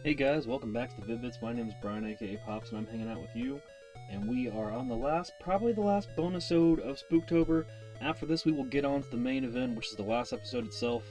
Hey guys, welcome back to the Vid-Bits. My name is Brian, aka Pops, and I'm hanging out with you. And we are on the last, probably the last bonus-ode of Spooktober. After this, we will get on to the main event, which is the last episode itself.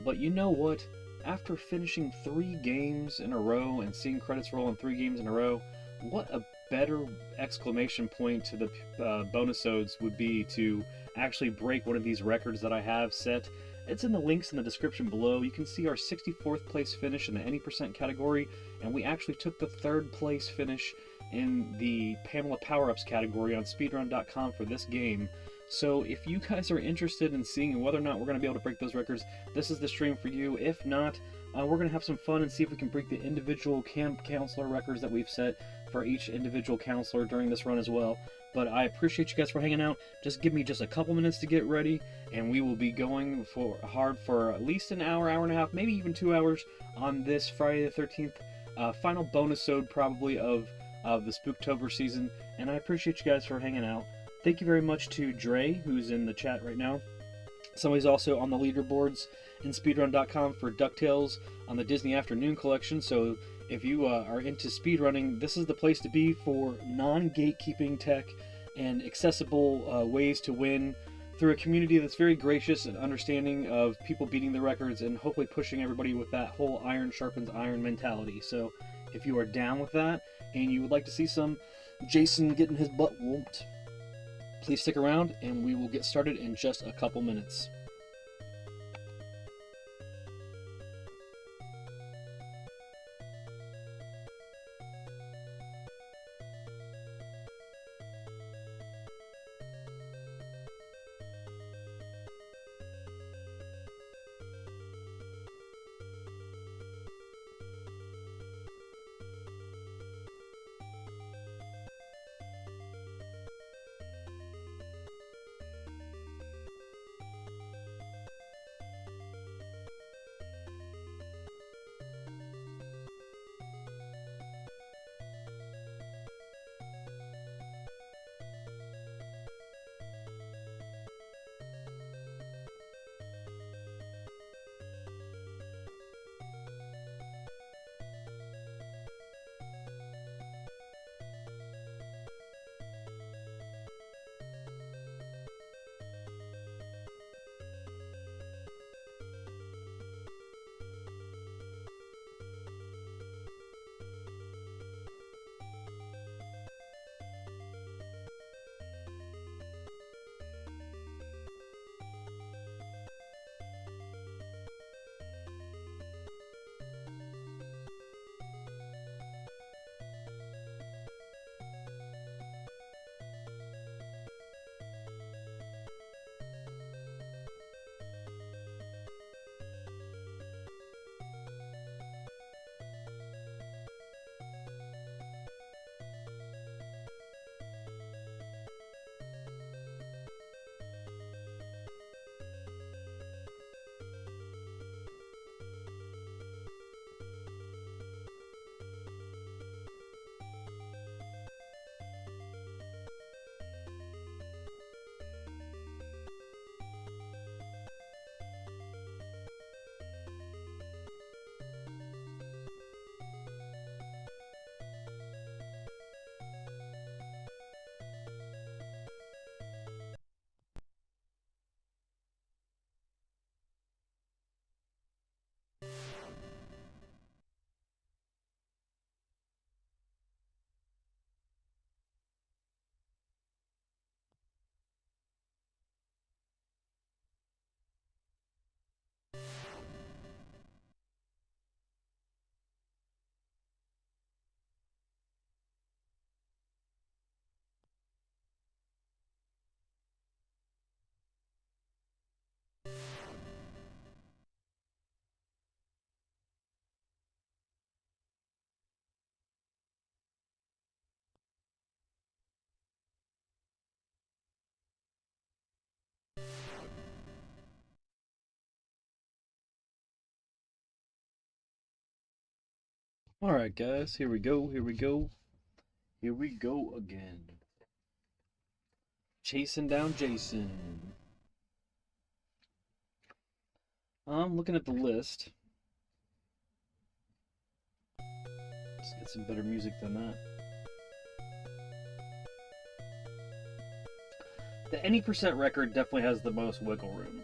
But you know what? After finishing 3 games in a row and seeing credits roll on 3 games in a row, what a better exclamation point to the bonus-odes would be to actually break one of these records that I have set. It's in the links in the description below. You can see our 64th place finish in the any percent category, and we actually took the 3rd place finish in the Pamela Power-Ups category on speedrun.com for this game. So if you guys are interested in seeing whether or not we're going to be able to break those records, this is the stream for you. If not, we're going to have some fun and see if we can break the individual camp counselor records that we've set for each individual counselor during this run as well. But I appreciate you guys for hanging out. Just give me just a couple minutes to get ready, and we will be going hard for at least an hour, hour and a half, maybe even 2 hours on this Friday the 13th final bonus-ode probably of the Spooktober season. And I appreciate you guys for hanging out. Thank you very much to Dre, who's in the chat right now. Somebody's also on the leaderboards in speedrun.com for DuckTales on the Disney Afternoon collection, so if you are into speedrunning, this is the place to be for non-gatekeeping tech and accessible ways to win through a community that's very gracious and understanding of people beating the records and hopefully pushing everybody with that whole iron sharpens iron mentality. So if you are down with that and you would like to see some Jason getting his butt whooped, please stick around and we will get started in just a couple minutes. Alright guys, here we go, here we go. Here we go again. Chasing down Jason. I'm looking at the list. Let's get some better music than that. The any percent record definitely has the most wiggle room.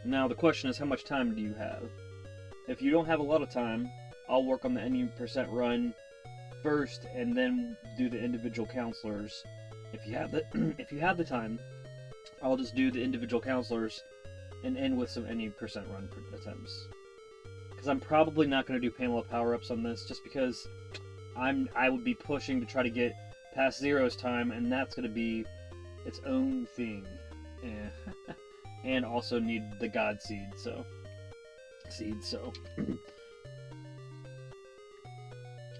Now the question is, how much time do you have? If you don't have a lot of time, I'll work on the any percent run first and then do the individual counselors. If you have the time, I'll just do the individual counselors and end with some any percent run attempts. Because I'm probably not going to do Pamela power-ups on this, just because I would be pushing to try to get past Zero's time, and that's going to be its own thing. And also need the God Seed, so...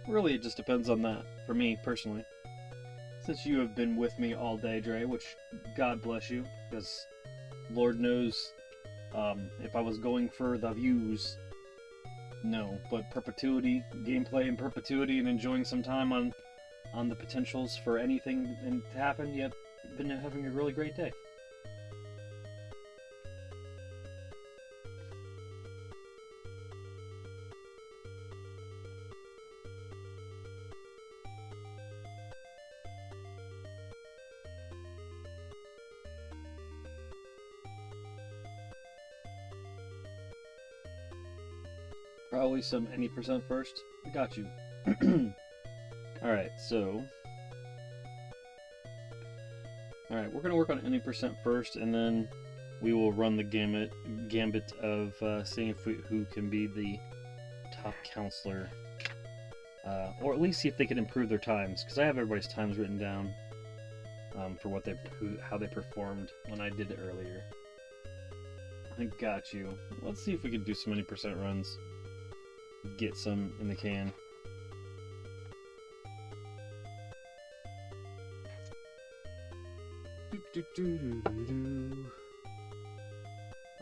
Really, it just depends on that, for me, personally. Since you have been with me all day, Dre, which, God bless you, because Lord knows, if I was going for the views, no. But perpetuity, gameplay in perpetuity, and enjoying some time on the potentials for anything to happen, yep. Been having a really great day. Probably some any percent first. I got you. Alright, so... Alright, we're going to work on any percent first, and then we will run the gambit of seeing who can be the top counselor. Or at least see if they can improve their times, because I have everybody's times written down for how they performed when I did it earlier. I got you. Let's see if we can do some any percent runs. Get some in the can.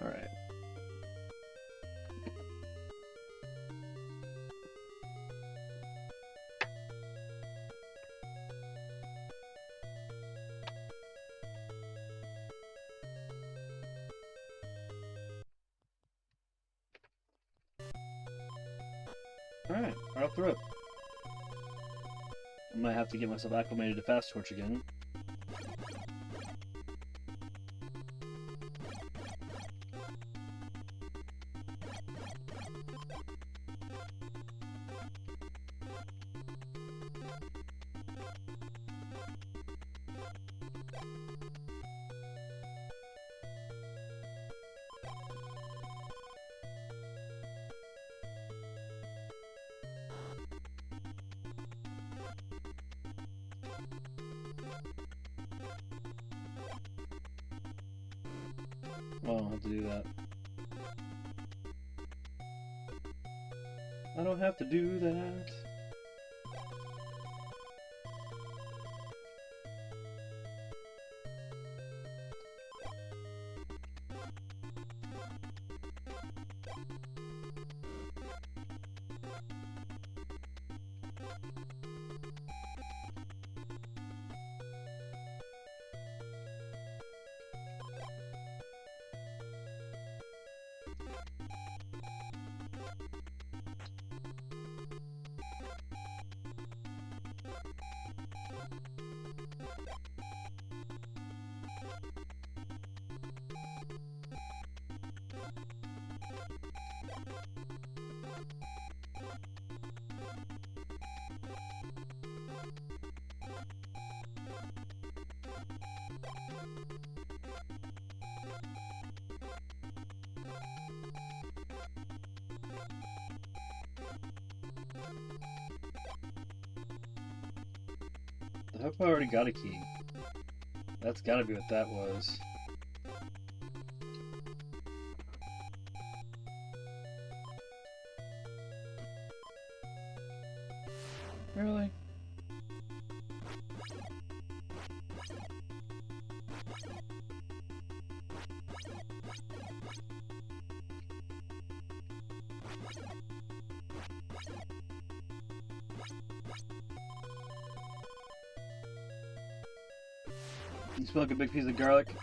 Alright. Alright, right off the rip. I might have to get myself acclimated to Fast Torch again. Well, I don't have to do that. I don't have to do that. I hope I already got a key. That's gotta be what that was. Really? You smell like a big piece of garlic?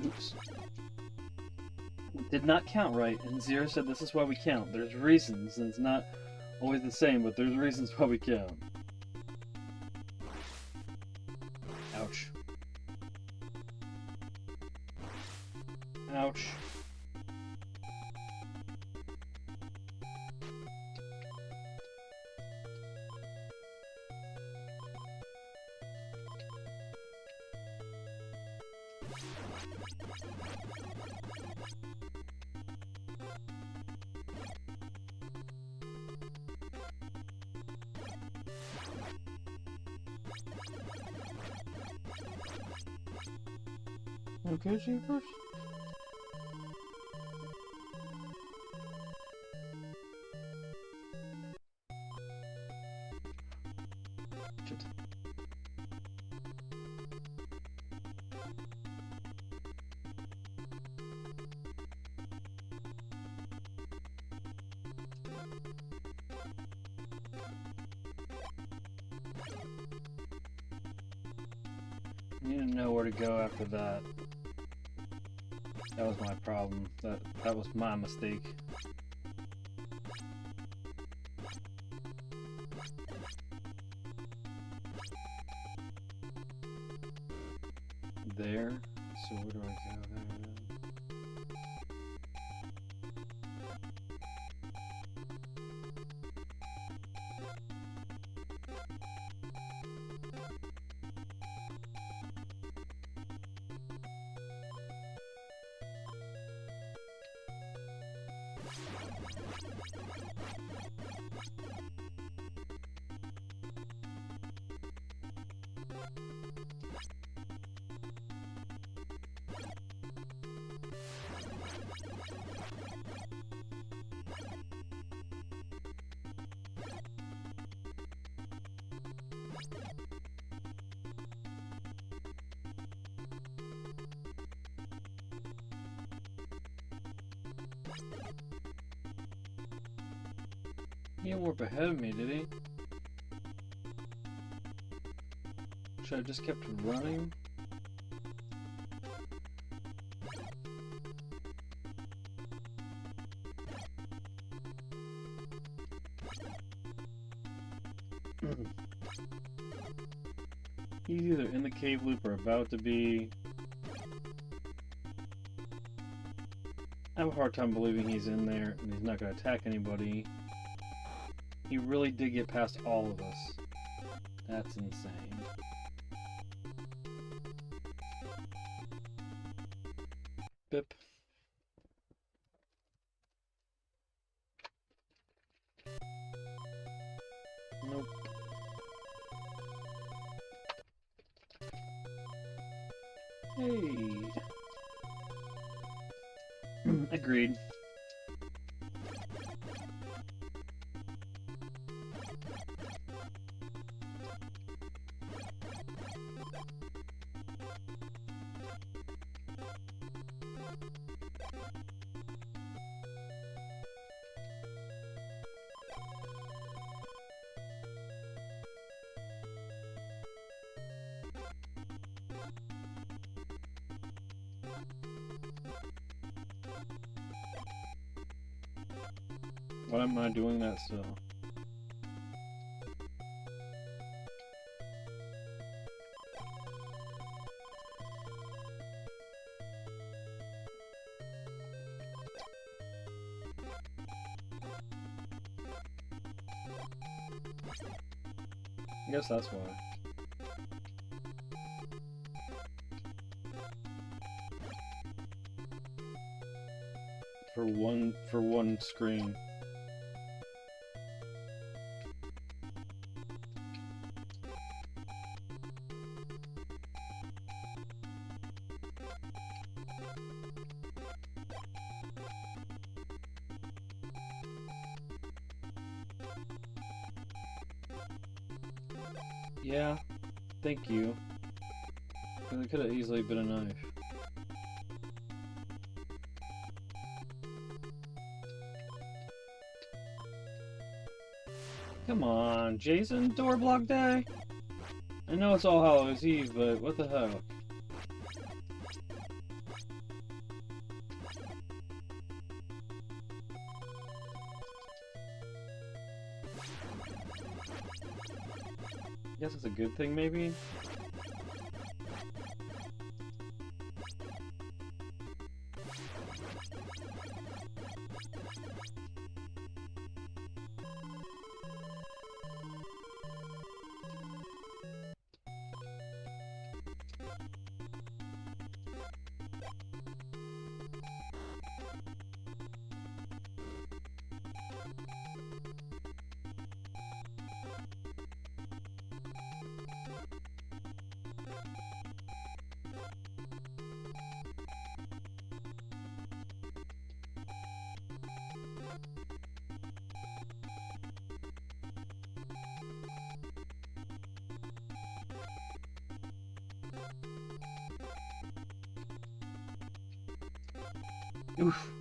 Oops. Did not count right, and Zero said this is why we count. There's reasons, and it's not always the same, but there's reasons why we count. Ouch. Ouch. Okay, Jeepers. Shit. I need to know where to go after that. That was my problem. That was my mistake. There. So where do I go there? He didn't warp ahead of me, did he? Should I have just kept running? He's either in the cave loop or about to be. I have a hard time believing he's in there and he's not going to attack anybody. He really did get past all of us. That's insane. Bip. Nope. Hey. Agreed. Why am I doing that still? I guess that's why. For one screen. Yeah, thank you. Because it could have easily been a knife. Come on, Jason, door block day? I know it's All Hallows Eve, but what the hell? I guess it's a good thing, maybe? Oof.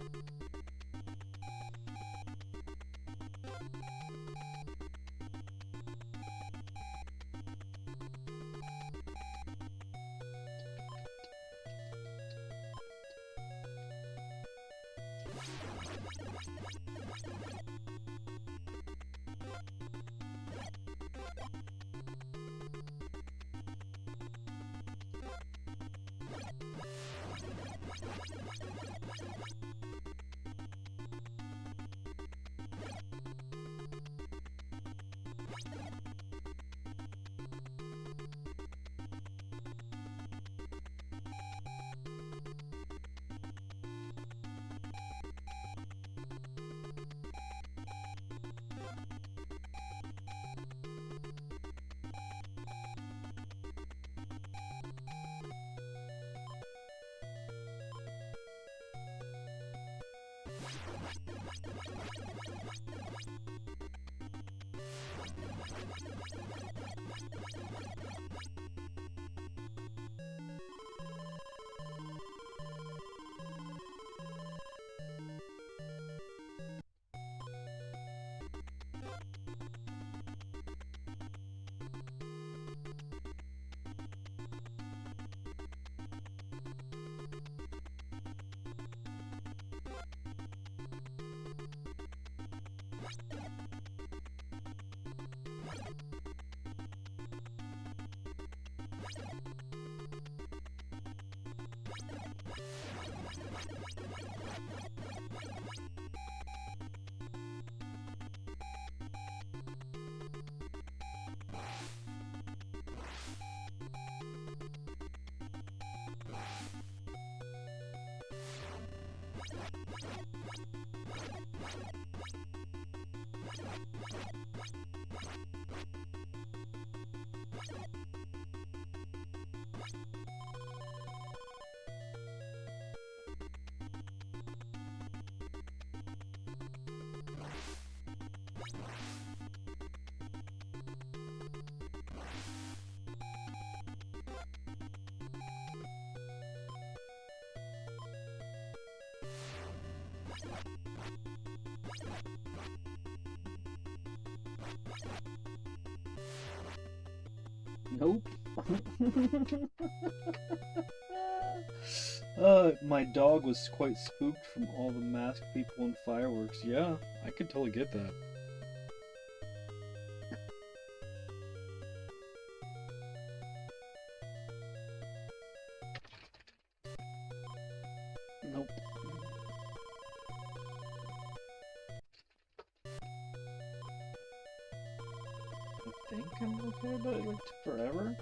Nope. My dog was quite spooked from all the masked people and fireworks. Yeah, I could totally get that. Nope. think I'm okay, but it like took forever.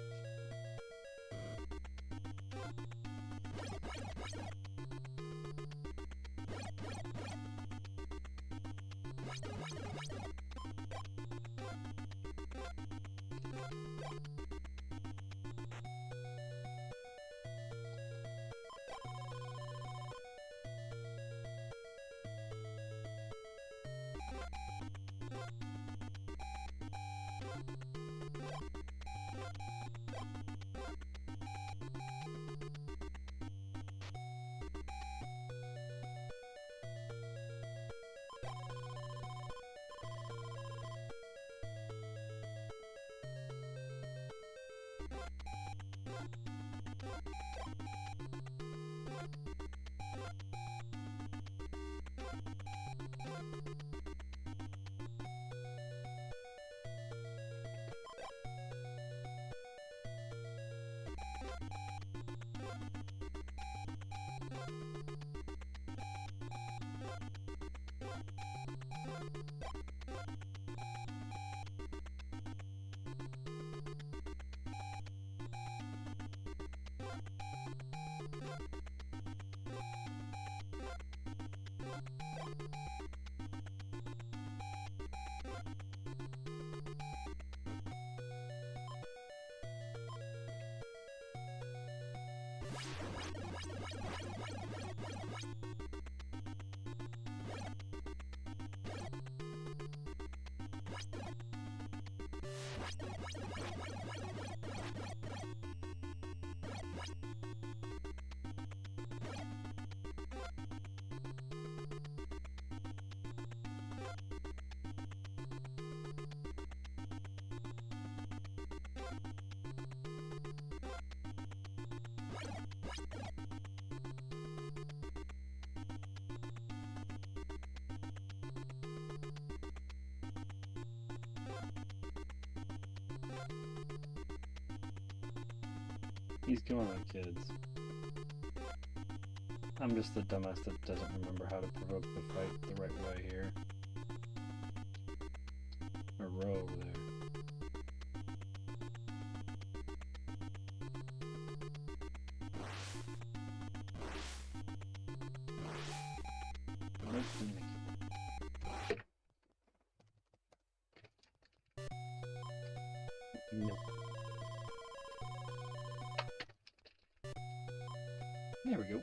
He's going on, kids. I'm just the dumbass that doesn't remember how to provoke the fight the right way here. Or row over there. Nope. There we go.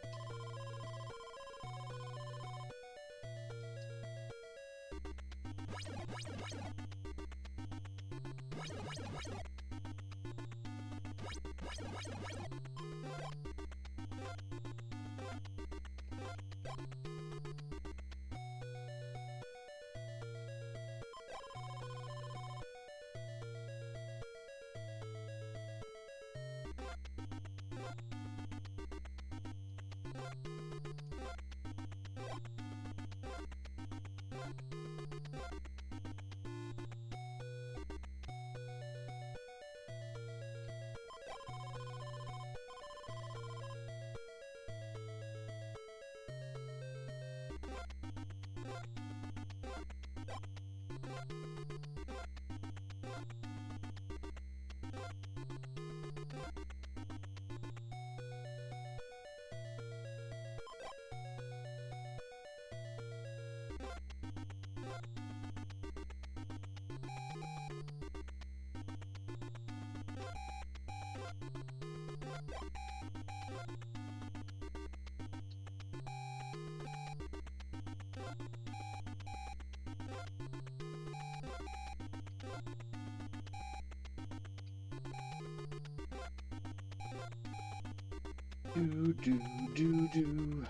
Do do do do.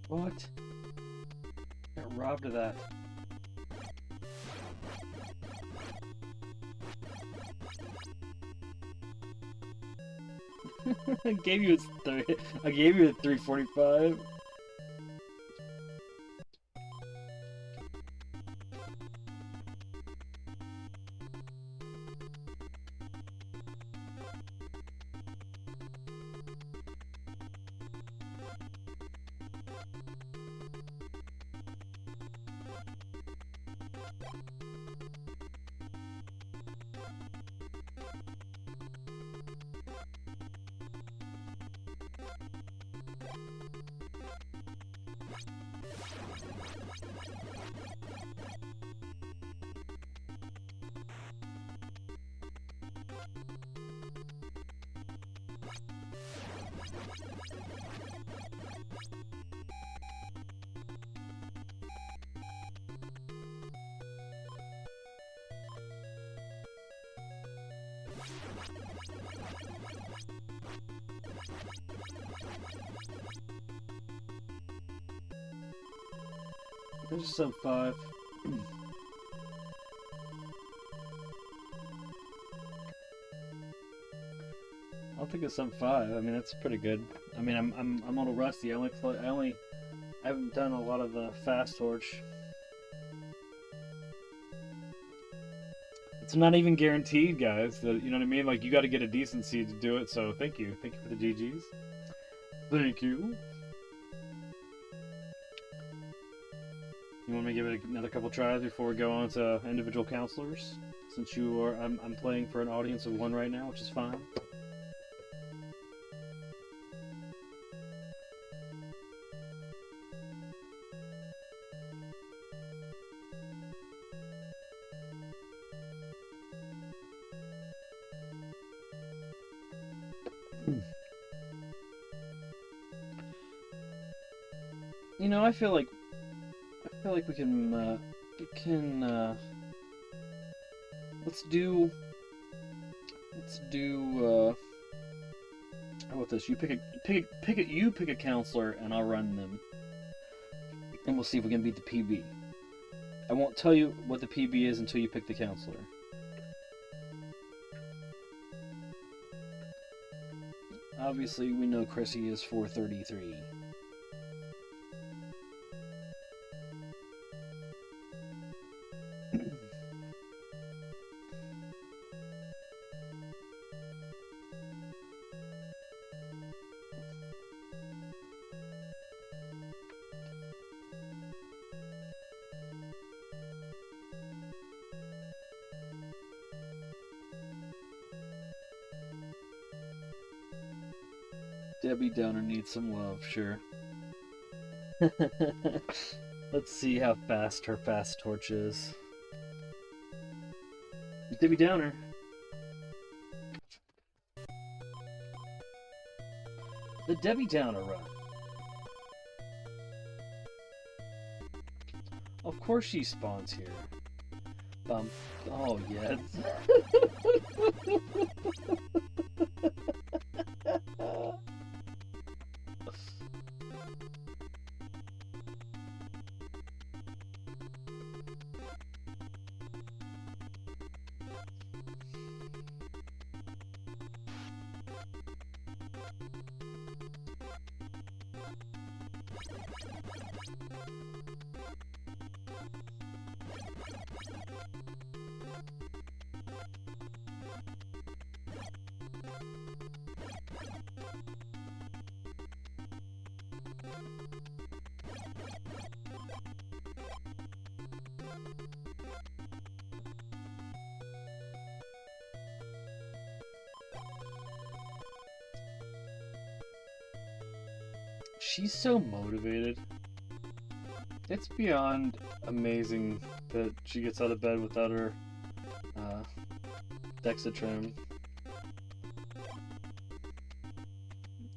What? Got robbed of that. I gave you I gave you a 345. There's a sub 5. I'll take a sub 5. I mean, that's pretty good. I mean, I'm a little rusty. I haven't done a lot of the fast torch. It's not even guaranteed, guys. That, you know what I mean? Like, you got to get a decent seed to do it. So thank you for the GGs. Thank you. You want me to give it another couple tries before we go on to individual counselors? Since I'm playing for an audience of 1 right now, which is fine. You know, I feel like we can let's do how about this? You pick a counselor and I'll run them. And we'll see if we can beat the PB. I won't tell you what the PB is until you pick the counselor. Obviously, we know Chrissy is 433. Debbie Downer needs some love, sure. Let's see how fast her fast torch is. Debbie Downer. The Debbie Downer run. Of course she spawns here. Oh, yes. She's so motivated. It's beyond amazing that she gets out of bed without her Dexatrim.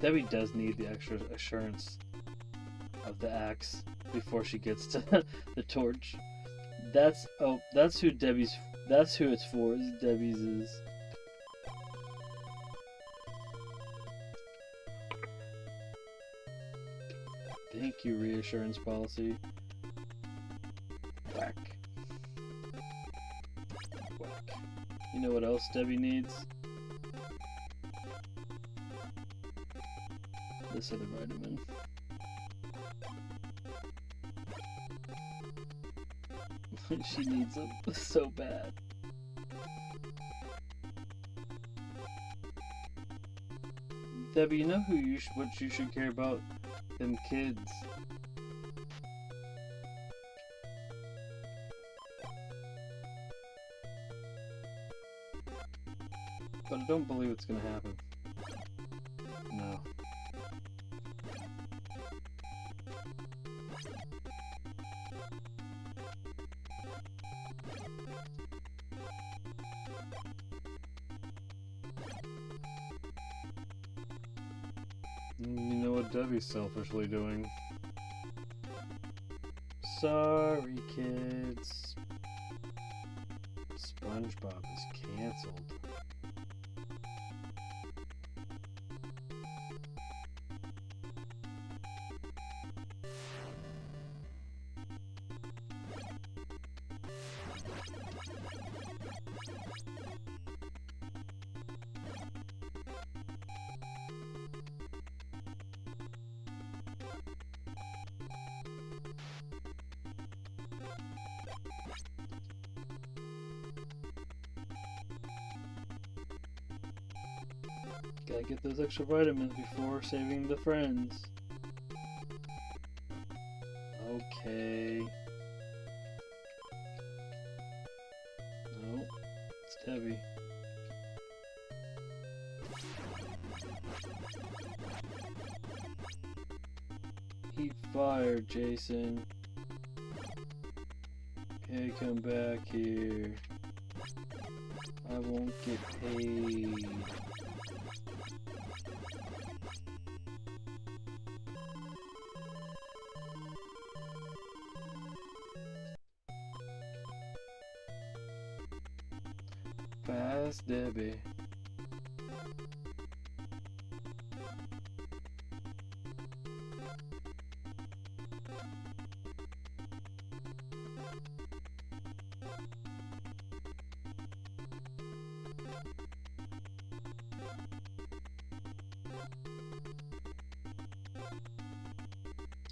Debbie does need the extra assurance of the axe before she gets to the torch. That's who it's for. Is Debbie's is. Thank you, reassurance policy. Whack. Whack. You know what else Debbie needs? This other vitamin. She needs them so bad. Debbie, you know what you should care about? Them kids. But I don't believe it's gonna happen. No. You know what Debbie's selfishly doing? Sorry, kids. SpongeBob is canceled. Gotta get those extra vitamins before saving the friends. Okay. No, it's Debbie. He fired Jason. Okay, come back here. I won't get paid. Fast Debbie.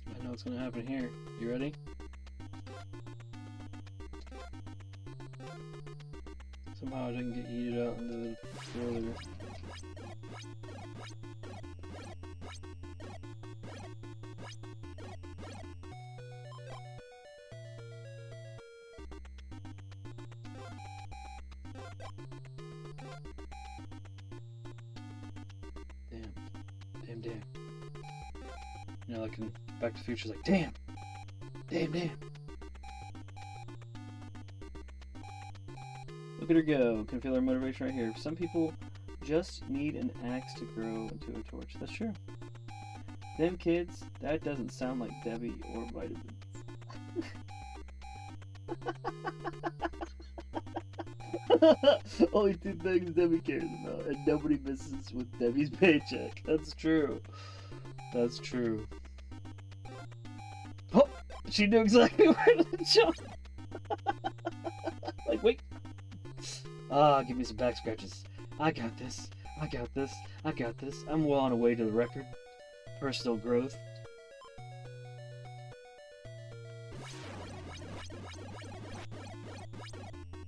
I know what's gonna happen here. You ready? Somehow I didn't get yeeted out into the earlier. Damn. You know, like in Back to the Future, like, damn. Look at her go. Can feel her motivation right here. Some people just need an axe to grow into a torch. That's true. Them kids, that doesn't sound like Debbie or vitamins. Only two things Debbie cares about, and nobody misses with Debbie's paycheck. That's true. That's true. Oh! She knew exactly where to jump! Like, wait! Ah, give me some back scratches. I got this. I got this. I got this. I'm well on the way to the record. Personal growth.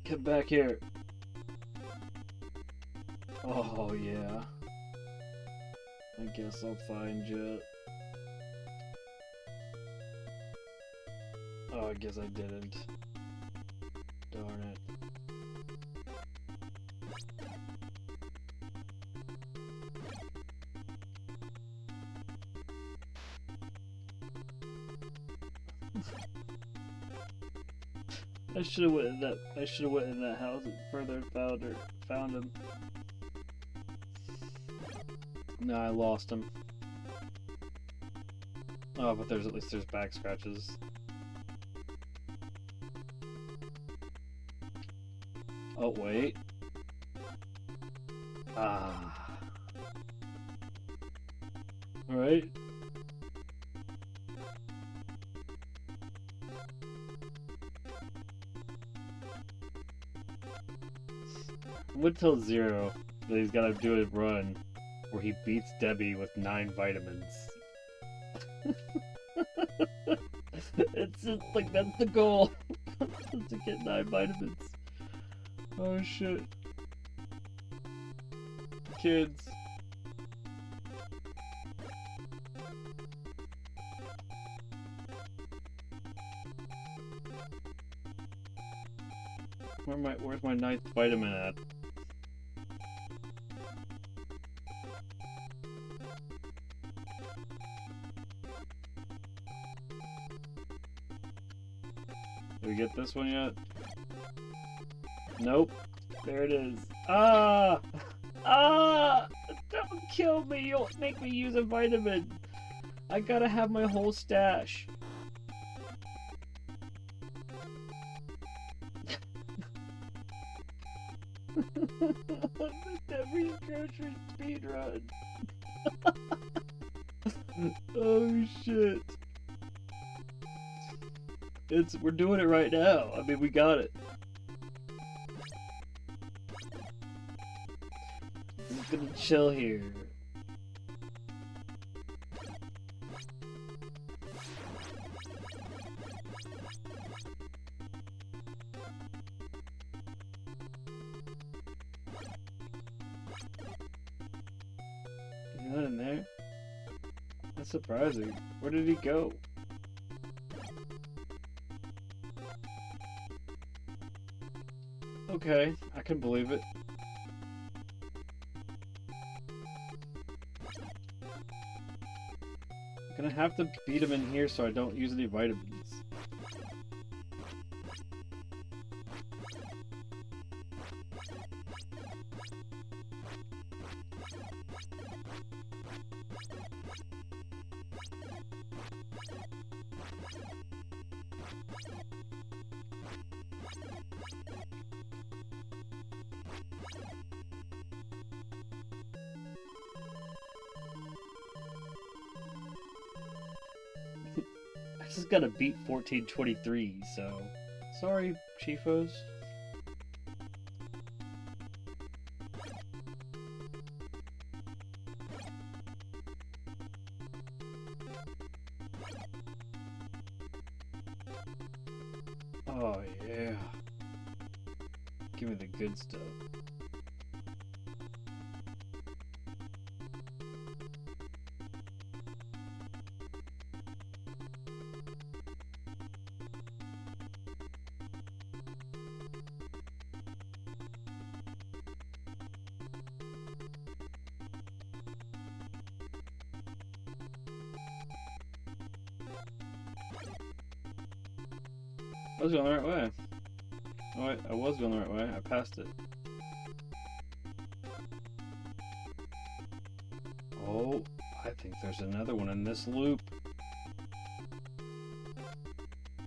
Get back here. Oh, yeah. I guess I'll find you. Oh, I guess I didn't. Darn it. I should have went in that. I should have went in that house and further found him. No, I lost him. Oh, but at least there's back scratches. Oh wait. Ah. All right. I would tell Zero that he's gotta do a run where he beats Debbie with 9 vitamins. It's just like, that's the goal. To get 9 vitamins. Oh shit. Kids. Where's my 9th vitamin at? Did we get this one yet? Nope. There it is. Ah! Ah! Don't kill me! You'll make me use a vitamin! I gotta have my whole stash. The Debbie's grocery speedrun. Oh shit. We're doing it right now. I mean, we got it. I'm just gonna chill here. He's not in there? That's surprising. Where did he go? Okay, I can believe it. I'm gonna have to beat him in here so I don't use any vitamins. I just gotta beat 1423, so... Sorry, Chiefos. Oh, yeah. Give me the good stuff. I was going the right way. Oh wait, I was going the right way. I passed it. Oh, I think there's another one in this loop.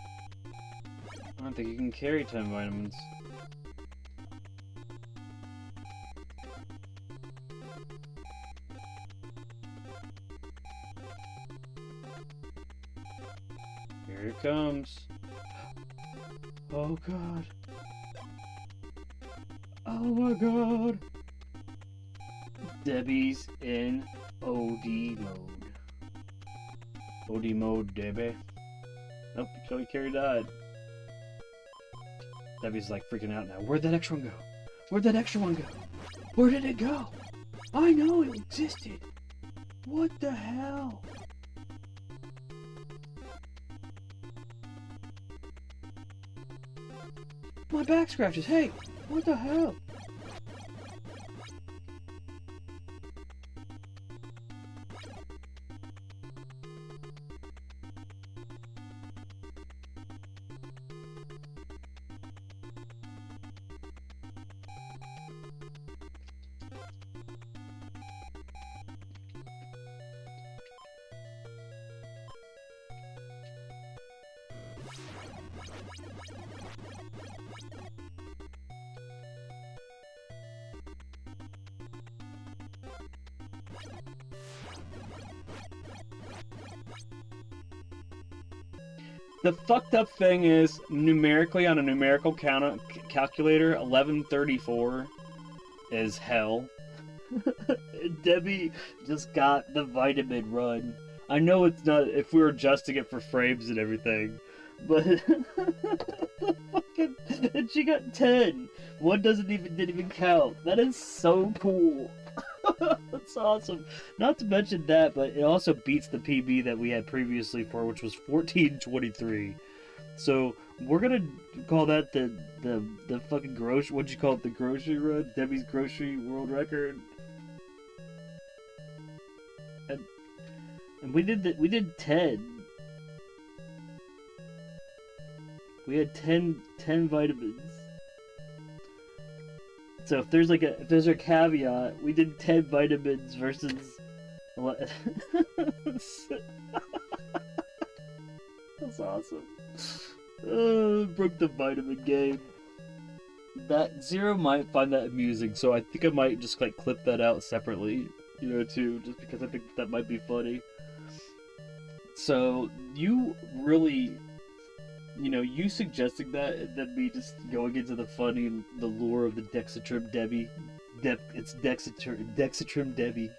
I don't think you can carry 10 vitamins. Here it comes. Oh god. Oh my god. Debbie's in OD mode. OD mode, Debbie. Nope, Joey Carey died. Debbie's like freaking out now. Where'd that extra one go? Where'd that extra one go? Where did it go? I know it existed. What the hell? My back scratches. Hey, what the hell? The fucked up thing is, numerically on a numerical calculator, 1134 is hell. Debbie just got the vitamin run. I know it's not, if we were adjusting it for frames and everything, but fucking, and she got 10. One didn't even count. That is so cool. That's awesome. Not to mention that, but it also beats the PB that we had previously for, which was 1423. So we're gonna call that the fucking grocery. What'd you call it? The grocery run? Debbie's grocery world record. And we did 10. We had 10 vitamins. So if there's a caveat, we did 10 vitamins versus 11. That's awesome. Broke the vitamin game. That Zero might find that amusing, so I think I might just like clip that out separately, too, just because I think that might be funny. So you really, you suggesting that, and then me just going into the lore of the Dexatrim Debbie. It's Dexatrim Debbie.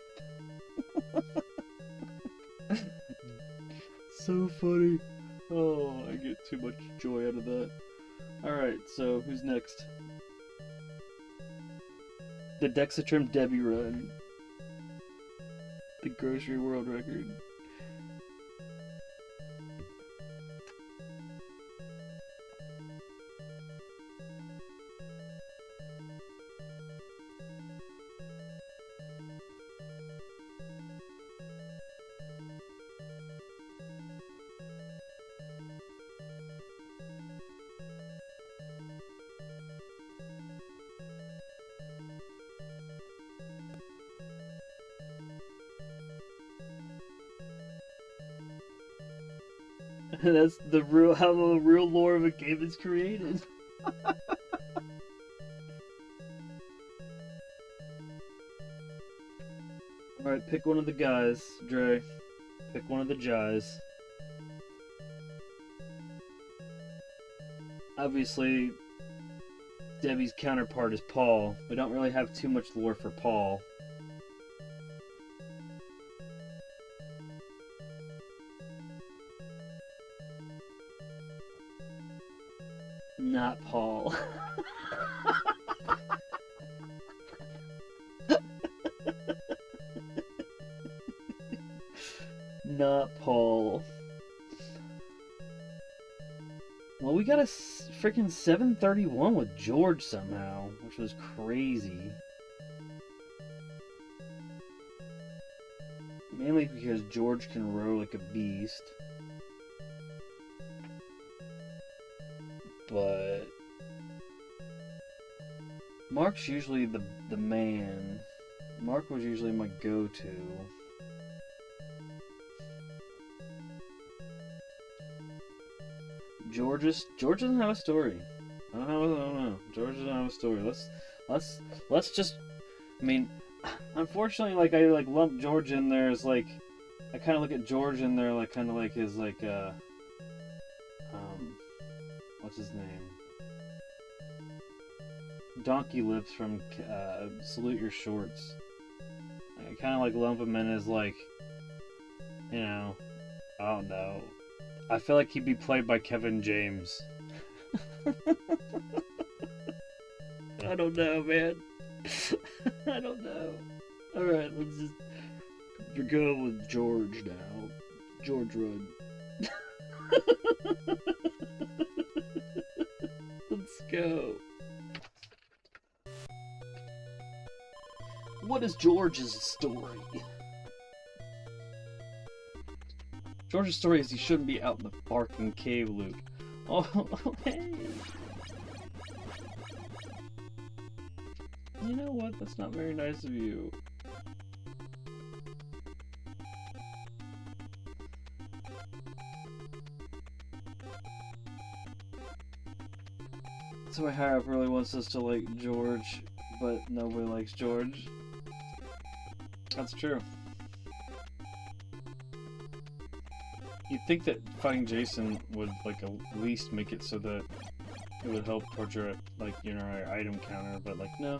So funny. Oh, I get too much joy out of that. Alright, so who's next? The Dexatrim Debbie run. The grocery world record. That's how the real lore of a game is created. Alright, pick one of the guys, Dre. Pick one of the guys. Obviously, Debbie's counterpart is Paul. We don't really have too much lore for Paul. Not Paul. Not Paul. Well, we got a freaking 731 with George somehow, which was crazy. Mainly because George can row like a beast. But Mark's usually the man. Mark was usually my go-to. George doesn't have a story. I don't know. George doesn't have a story. Let's just. I mean, unfortunately, like I lump George in there as like. I kind of look at George in there like kind of like his like what's his name? Donkey Lips from Salute Your Shorts. I kind of like lump him in as like, you know, I don't know. I feel like he'd be played by Kevin James. I don't know, man. I don't know. Alright, let's just go with George now. George Rudd. Let's go. What is George's story? George's story is he shouldn't be out in the barking cave, Luke. Oh, hey! You know what? That's not very nice of you. So my higher up really wants us to like George, but nobody likes George. That's true. You'd think that fighting Jason would like at least make it so that it would help towards your like your item counter, but like no.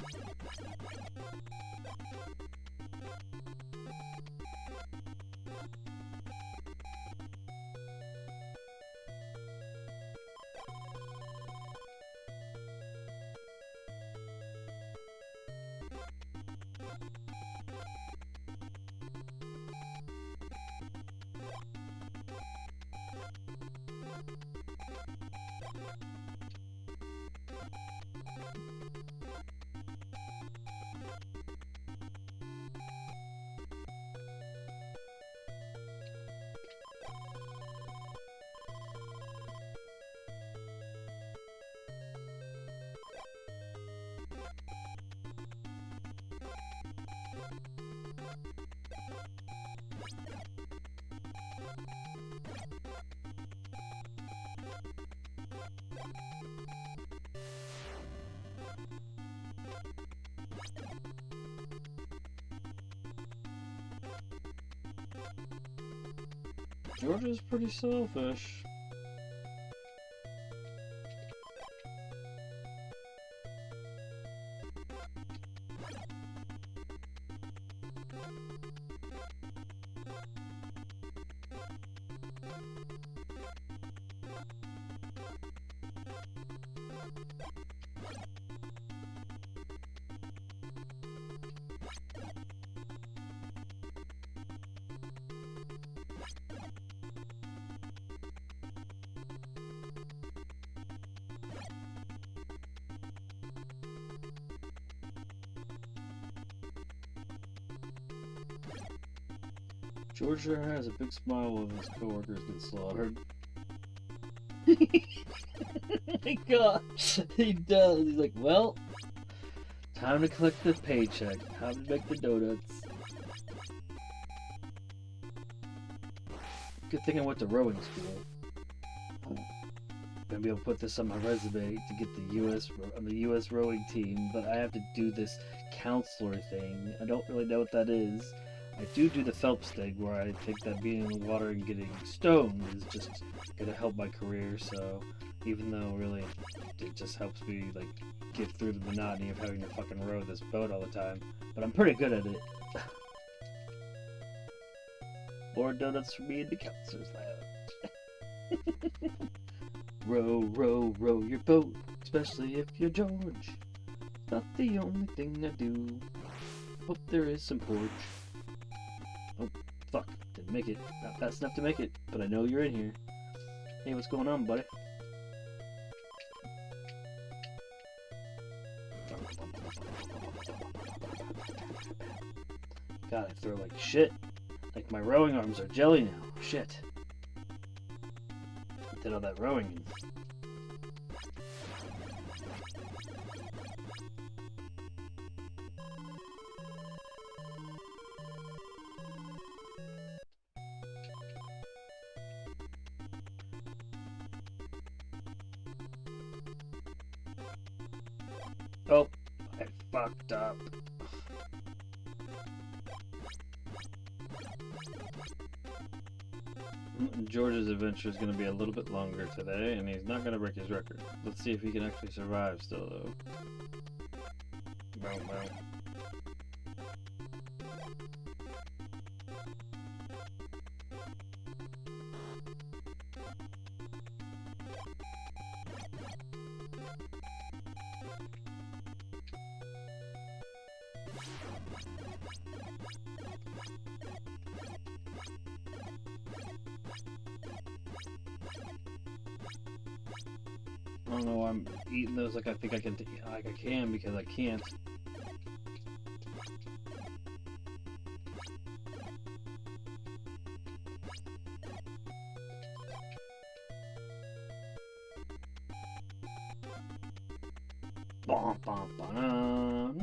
George is pretty selfish. George sure has a big smile when his coworkers get slaughtered. Oh my gosh, he does. He's like, well, time to collect the paycheck. Time to make the donuts. Good thing I went to rowing school. Gonna be able to put this on my resume to get the U.S. rowing team, but I have to do this counselor thing. I don't really know what that is. I do the Phelps thing, where I think that being in the water and getting stoned is just gonna help my career, so even though really it just helps me like get through the monotony of having to fucking row this boat all the time, but I'm pretty good at it. More donuts for me in the counselor's lounge. Row, row, row your boat, especially if you're George. Not the only thing I do. Hope there is some porch. Oh, fuck. Didn't make it. Not fast enough to make it, but I know you're in here. Hey, what's going on, buddy? God, I throw like shit. Like my rowing arms are jelly now. Shit. I did all that rowing in. Oh, I fucked up. George's adventure is going to be a little bit longer today, and he's not going to break his record. Let's see if he can actually survive still, though. Bow, bow. I don't know, I'm eating those like I think I can, like I can because I can't. Bum, bum, ba-dum.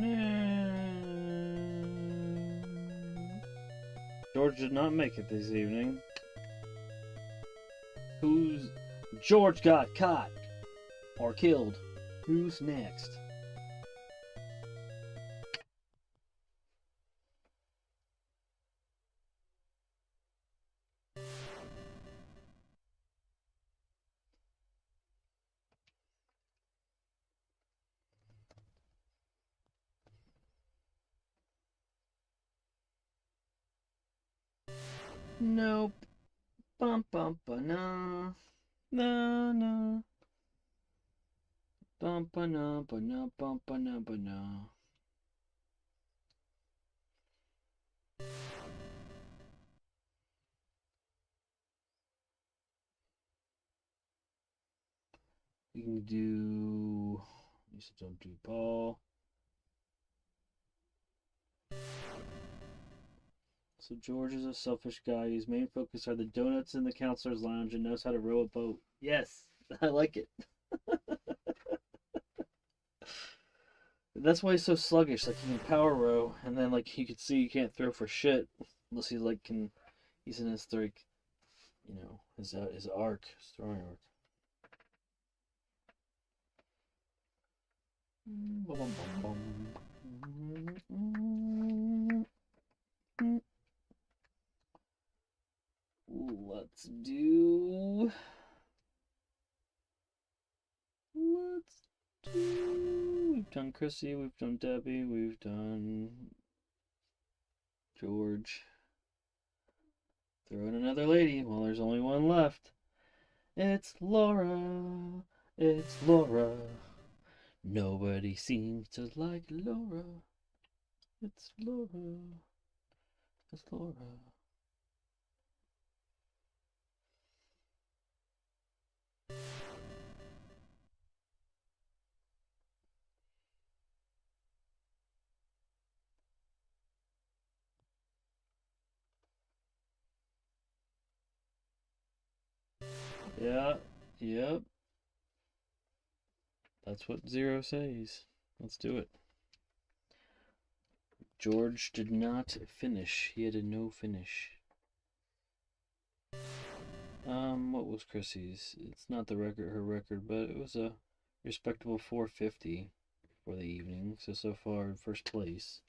George did not make it this evening. George got caught or killed. Who's next? Nope. Bum bum ba na na na. Bum ba na ba na bum ba na ba na. We can do. You said don't do Paul. So George is a selfish guy whose main focus are the donuts in the counselor's lounge and knows how to row a boat. Yes, I like it. That's why he's so sluggish. Like, he can power row, and then like you can see he can't throw for shit unless he like can. He's in his like, you know, his arc, his throwing arc. Let's do. We've done Chrissy, we've done Debbie, we've done George. Throw in another lady. Well, there's only one left. It's Laura. It's Laura. Nobody seems to like Laura. It's Laura. It's Laura. Yeah, yep. That's what Zero says. Let's do it. George did not finish. He had a no finish. What was Chrissy's? It's not the record, her record, but it was a respectable 450 for the evening. So far, first place.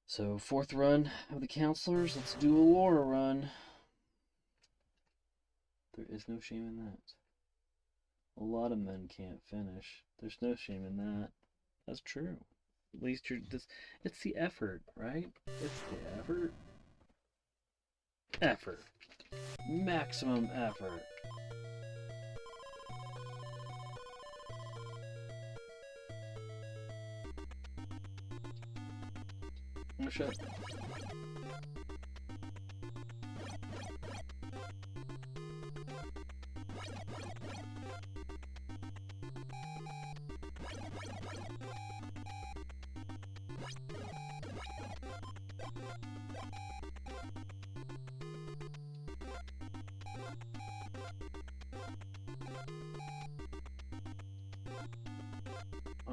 So, fourth run of the counselors. Let's do a Laura run. There is no shame in that. A lot of men can't finish. There's no shame in that. That's true. At least you're this. It's the effort, right? It's the effort. Effort. Maximum effort. Oh shit.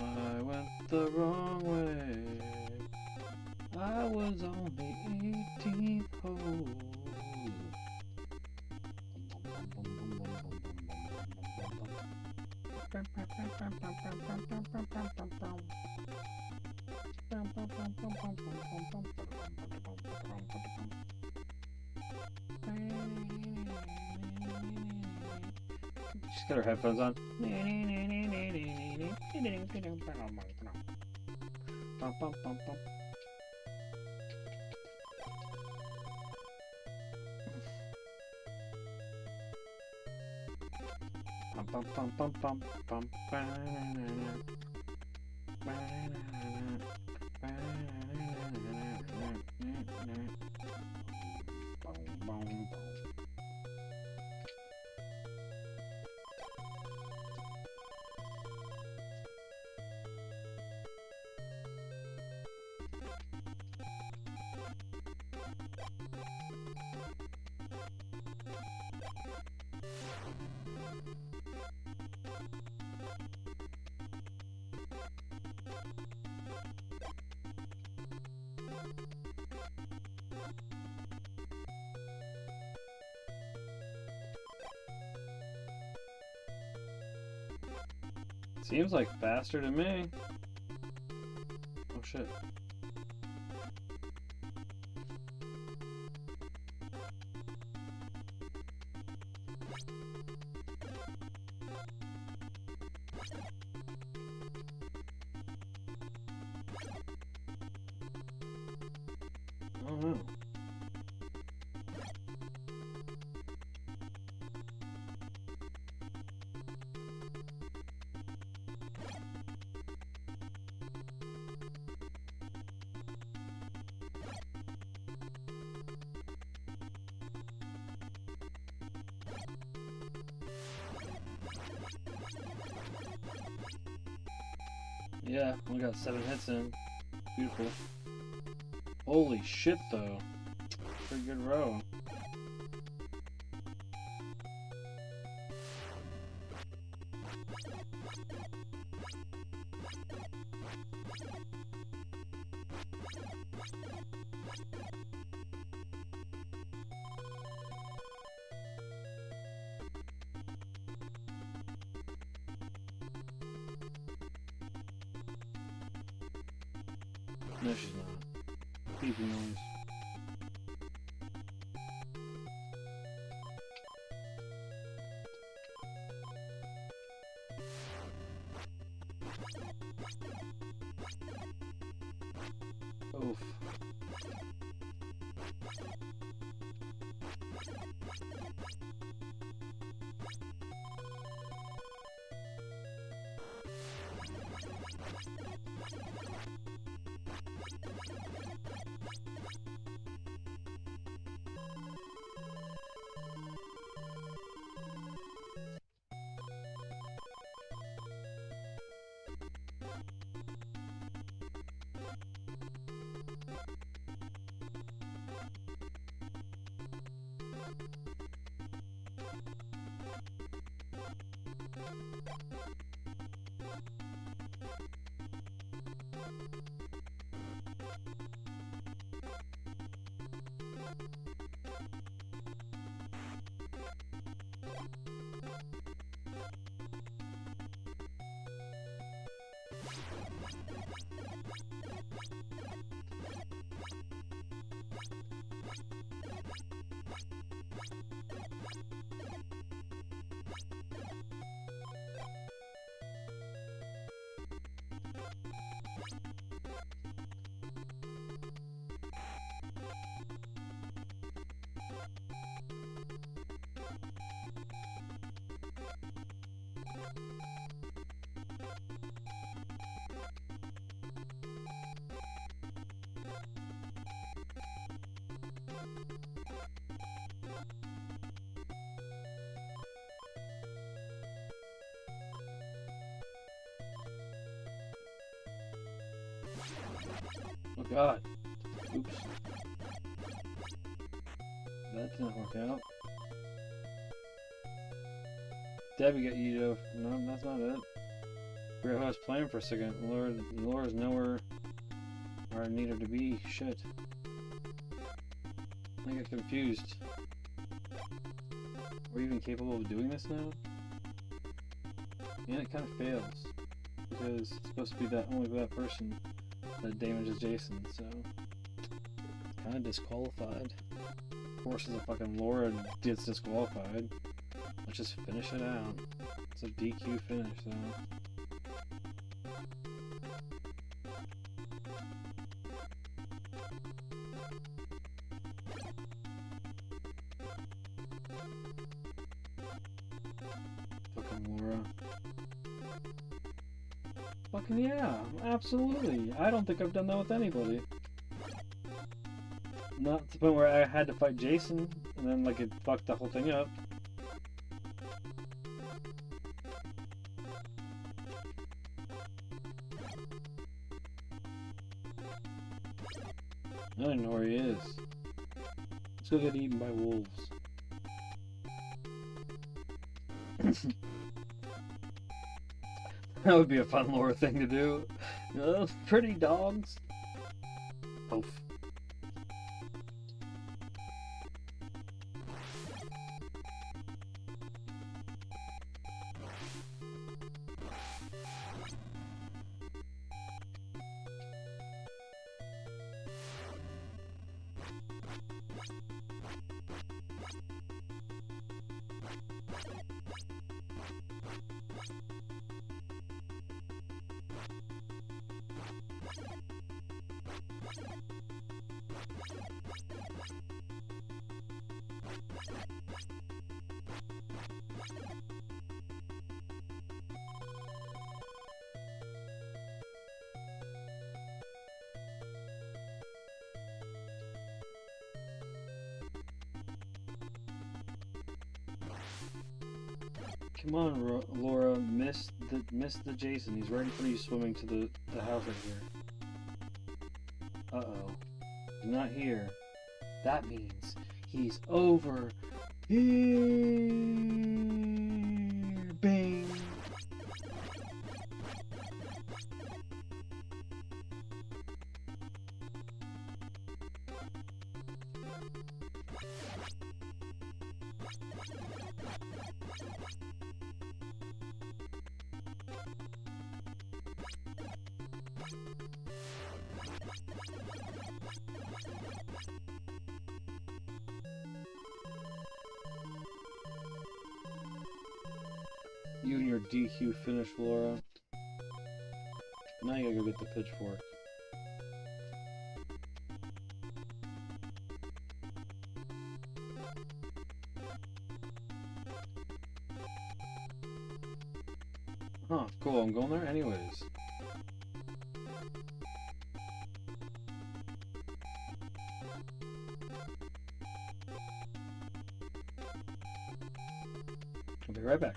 I went the wrong way. I was on the 18th hole. got her headphones on. Seems like faster to me. Oh shit. Oh no. Yeah, we got 7 hits in. Beautiful. Holy shit, though. Pretty good row. No, she's not. Beeping noise. Oof. Oh god. Oops. That didn't work out. Debbie got eaten off. No, that's not it. Forgot who I was playing for a second. Laura's nowhere where I need her to be. Shit. I got confused. We're even capable of doing this now? And it kind of fails. Because it's supposed to be that only that person that damages Jason, so it's kind of disqualified. Of course, as a fucking Laura gets disqualified. Let's just finish it out. It's a DQ finish, though. Fucking Laura. Fucking yeah, absolutely. I don't think I've done that with anybody. Not to the point where I had to fight Jason, and then like it fucked the whole thing up. I don't know where he is. Let's go get eaten by wolves. That would be a fun lore thing to do. Those pretty dogs. Oof. Come on, Laura, miss the Jason. He's right in front of you, swimming to the house right here. Uh-oh. He's not here. That means he's over here. Bing. You and your DQ finish, Laura. Now you gotta go get the pitchfork. Huh, cool, I'm going there anyways. I'll be right back.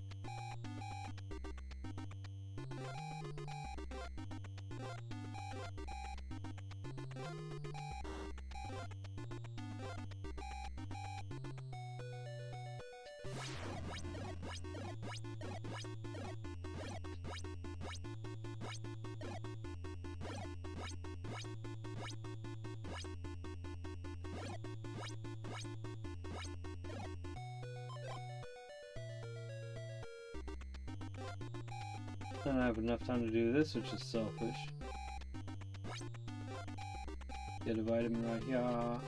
I don't have enough time to do this, which is selfish. Get a vitamin right here.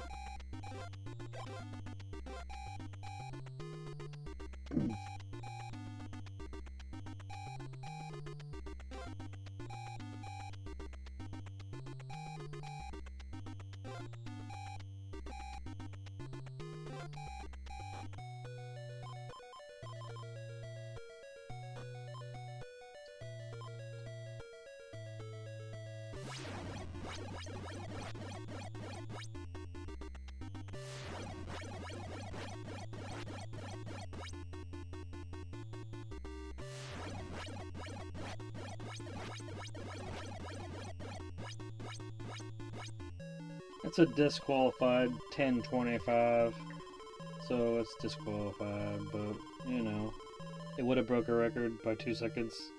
It's a disqualified 10:25, so it's disqualified, but, you know, it would have broke a record by 2 seconds.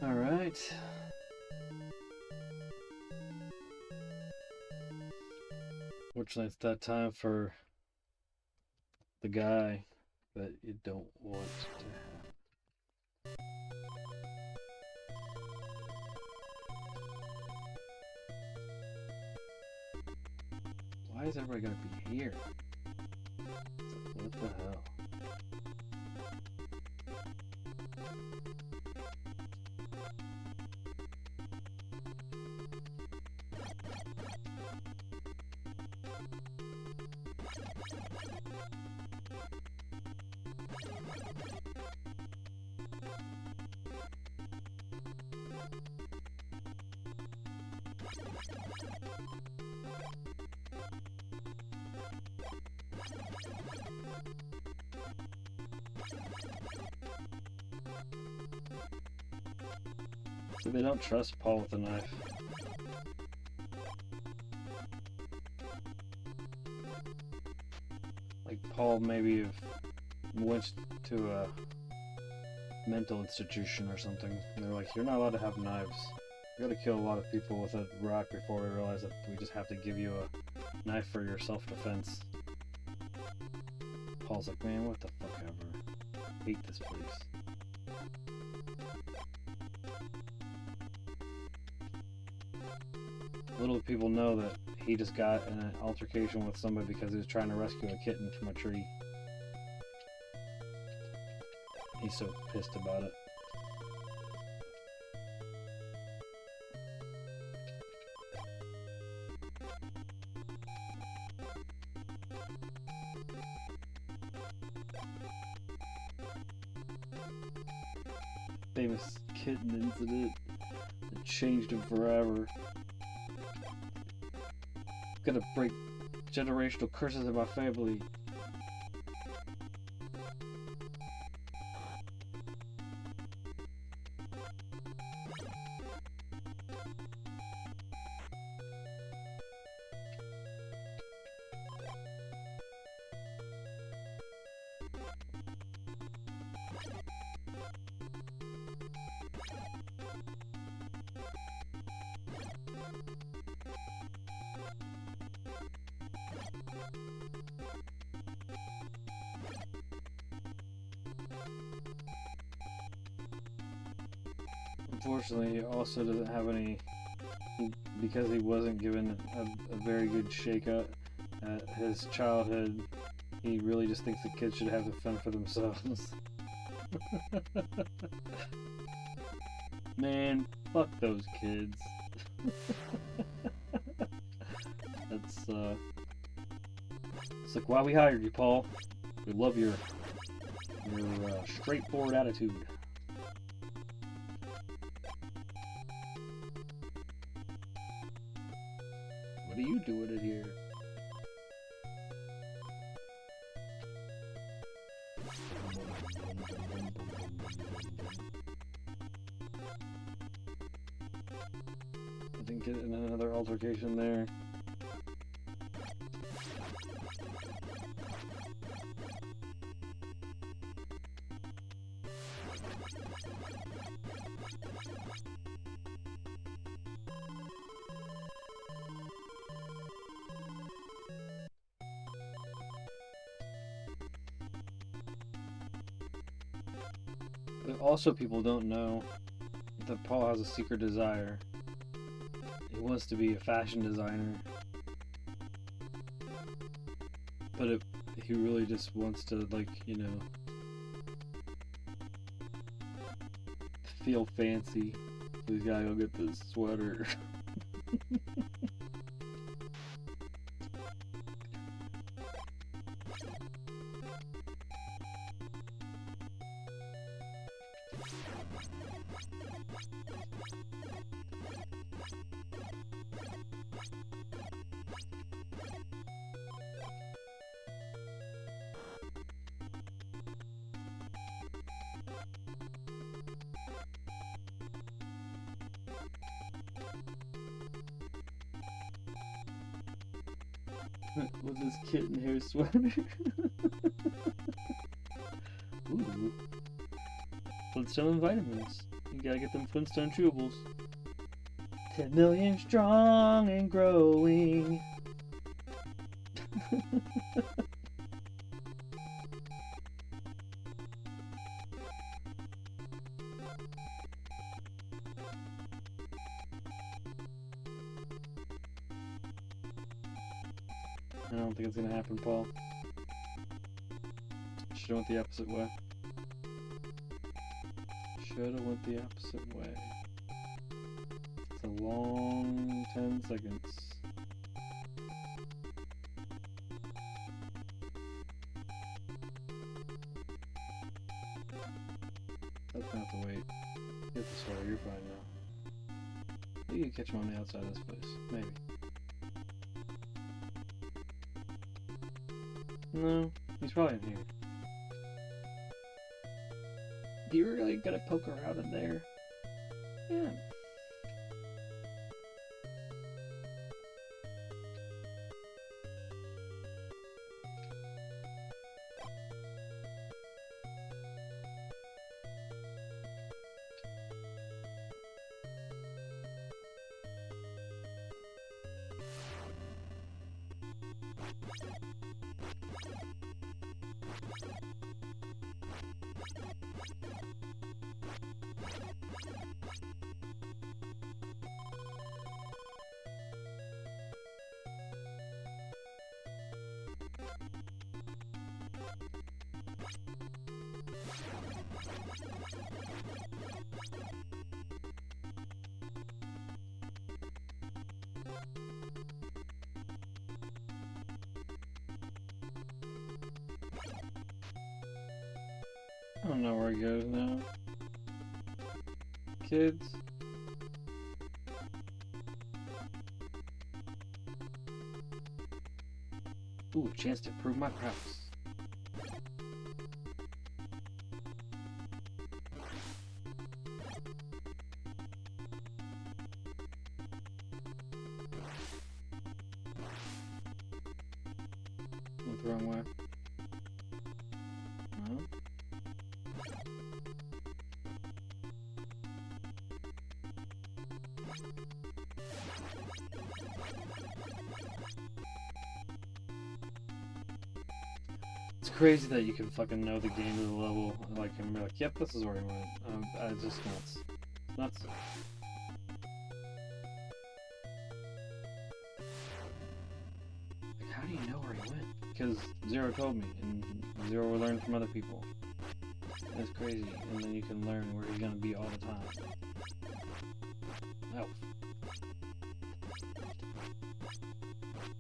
Alright. Fortunately, it's that time for the guy that you don't want to have. why is everybody gotta be here? It's like, what the hell? So they don't trust Paul with the knife. Like Paul maybe went to a mental institution or something. And they're like, you're not allowed to have knives. You gotta kill a lot of people with a rock before we realize that we just have to give you a knife for your self-defense. Paul's like, man, what the fuck ever. I hate this place. Little people know that he just got in an altercation with somebody because he was trying to rescue a kitten from a tree. He's so pissed about it. Famous kitten incident that changed him forever. Gonna break generational curses in my family. Unfortunately, he also doesn't have any, because he wasn't given a very good shake-up at his childhood. He really just thinks the kids should have to fend for themselves. Man, fuck those kids. That's it's like why we hired you, Paul. We love your straightforward attitude. What are you doing in here? I think get in another altercation there. But also people don't know that Paul has a secret desire. He wants to be a fashion designer. But if he really just wants to, like, you know, feel fancy, so he's gotta go get this sweater. With this kitten hair sweater. Ooh. Flintstone vitamins. You gotta get them Flintstone chewables. 10 million strong and growing. I don't think it's gonna happen, Paul. Should've went the opposite way. Should've went the opposite way. It's a long 10 seconds. That's gonna have to wait. Get the story, you're fine now. You can catch him on the outside of this place. Maybe. No, he's probably in here. Do you really gotta poke around in there? Yeah. I don't know where he goes now. Kids. Ooh, a chance to prove my prowess. Went the wrong way. No. It's crazy that you can fucking know the game to the level, like, and be like, yep, this is where he went. It's just nuts. It's nuts. Like, how do you know where he went? Because Zero told me, and Zero will learn from other people. That's crazy, and then you can learn where he's gonna be all the time. Oh.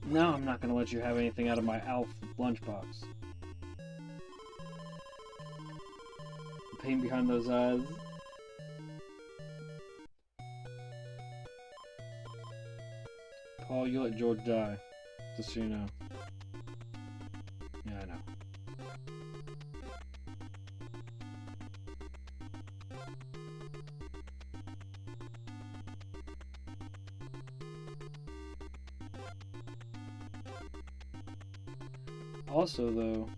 No, I'm not gonna let you have anything out of my Alf lunchbox. The pain behind those eyes. Paul, you let George die. Just so you know. Yeah, I know. Also, though,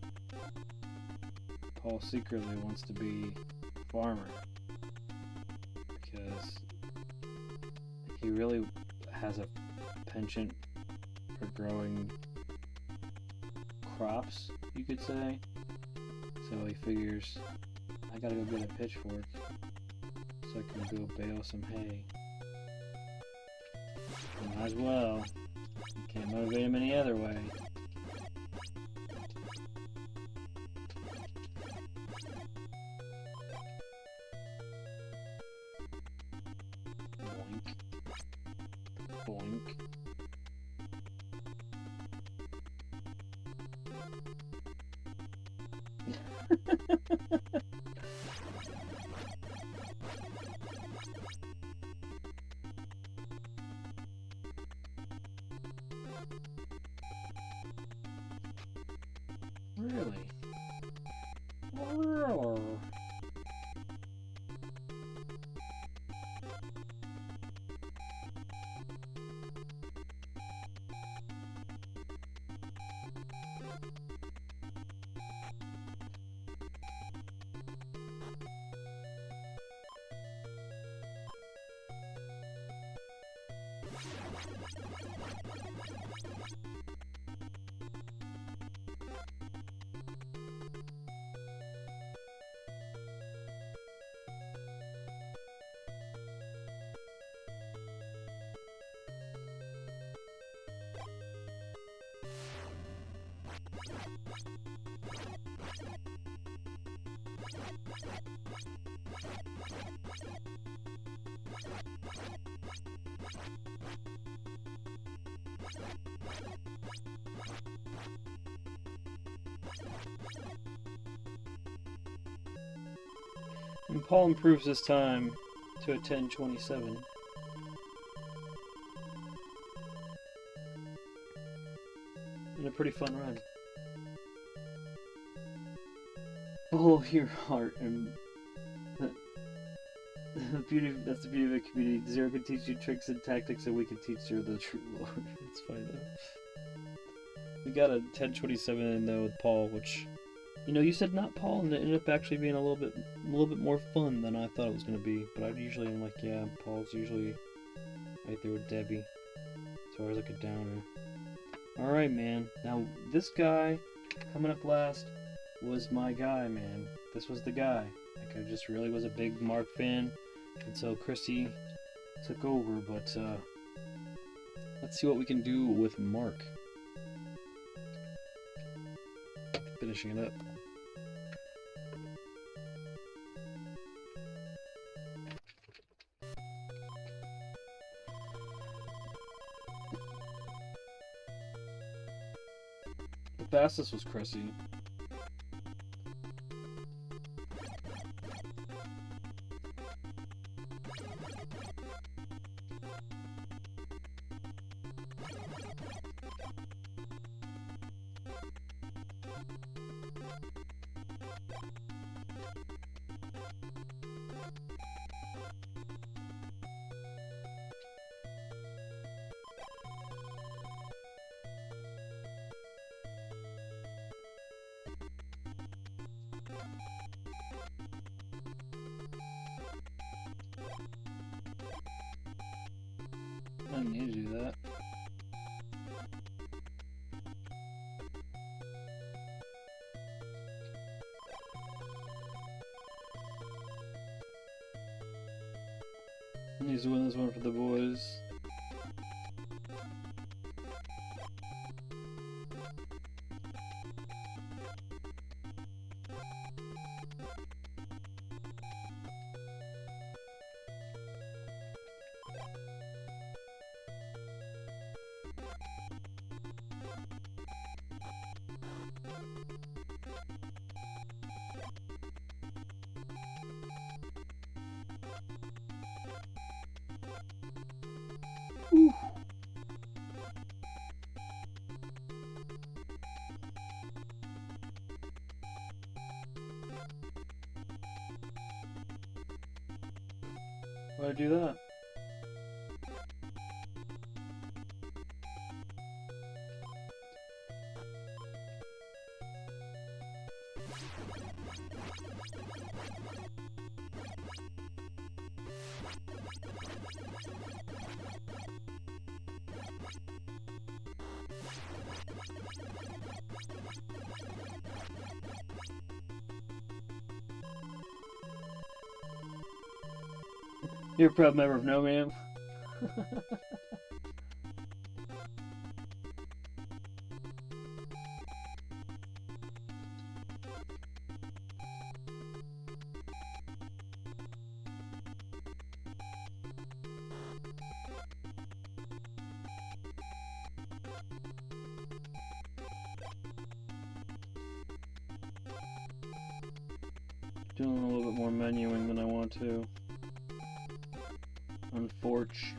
Paul secretly wants to be a farmer because he really has a penchant for growing crops, you could say. So he figures, I gotta go get a pitchfork so I can go bale some hay. Might as well. Can't motivate him any other way. Boink. Really? Oh. And Paul improves his time to a 10:27. And a pretty fun run. Follow your heart, and that's the beauty of a community. Zero can teach you tricks and tactics, and we can teach Zero the true lore. It's funny though. We got a 10:27 in though with Paul, which, you know, you said not Paul, and it ended up actually being a little bit more fun than I thought it was gonna be. But I usually am like, yeah, Paul's usually right there with Debbie. So I was like a downer. All right, man. Now this guy coming up last was my guy, man. This was the guy. Like, I just really was a big Mark fan until Chrissy took over. But let's see what we can do with Mark. Finishing it up. The fastest was Chrissy. I don't need to do that. I need to win this one for the boys. Whew. Why'd I do that? You're a proud member of No Man. Doing a little bit more menuing than I want to. Unfortunately.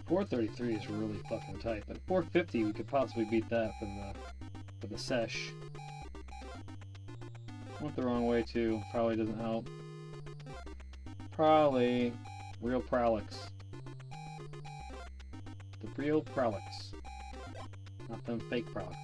.433 is really fucking tight, but 450 we could possibly beat that for the sesh. Went the wrong way too. Probably doesn't help. Probably real Prolix. The real Prolix. Not them fake Prolixes.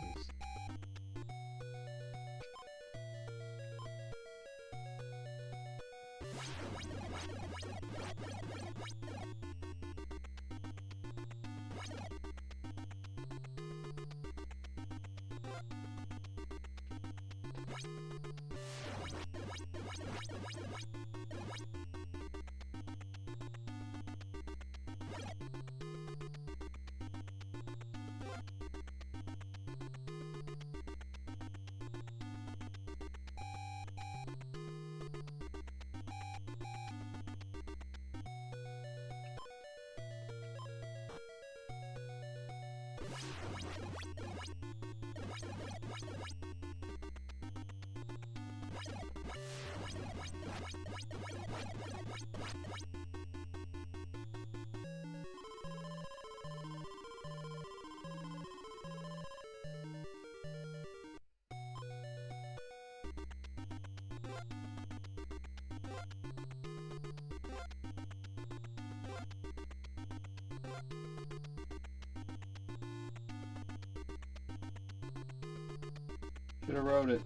Should have wrote it.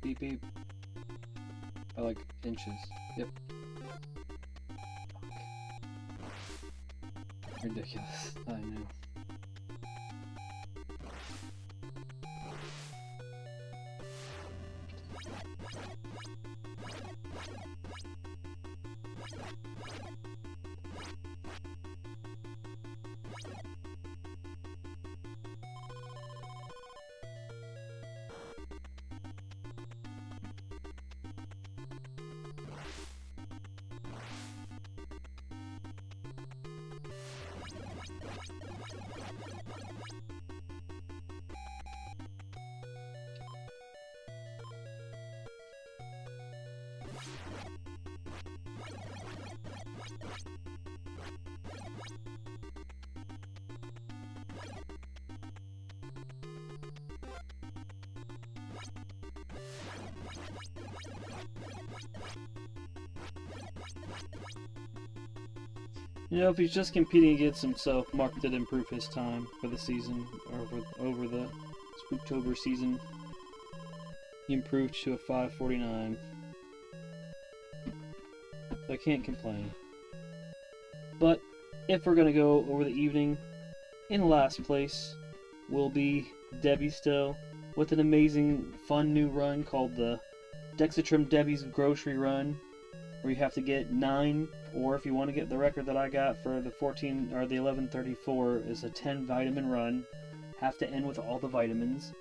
Beep beep. I like inches. Yep. Ridiculous. I know. You know, if he's just competing against himself, Mark did improve his time for the season, or over the Spooktober season. He improved to a 5:49. So I can't complain. But if we're gonna go over the evening, in last place will be Debbie still, with an amazing, fun new run called the Dexatrim Debbie's Grocery Run, where you have to get 9, or if you want to get the record that I got for the 14 or the 1134, is a 10 vitamin run. Have to end with all the vitamins.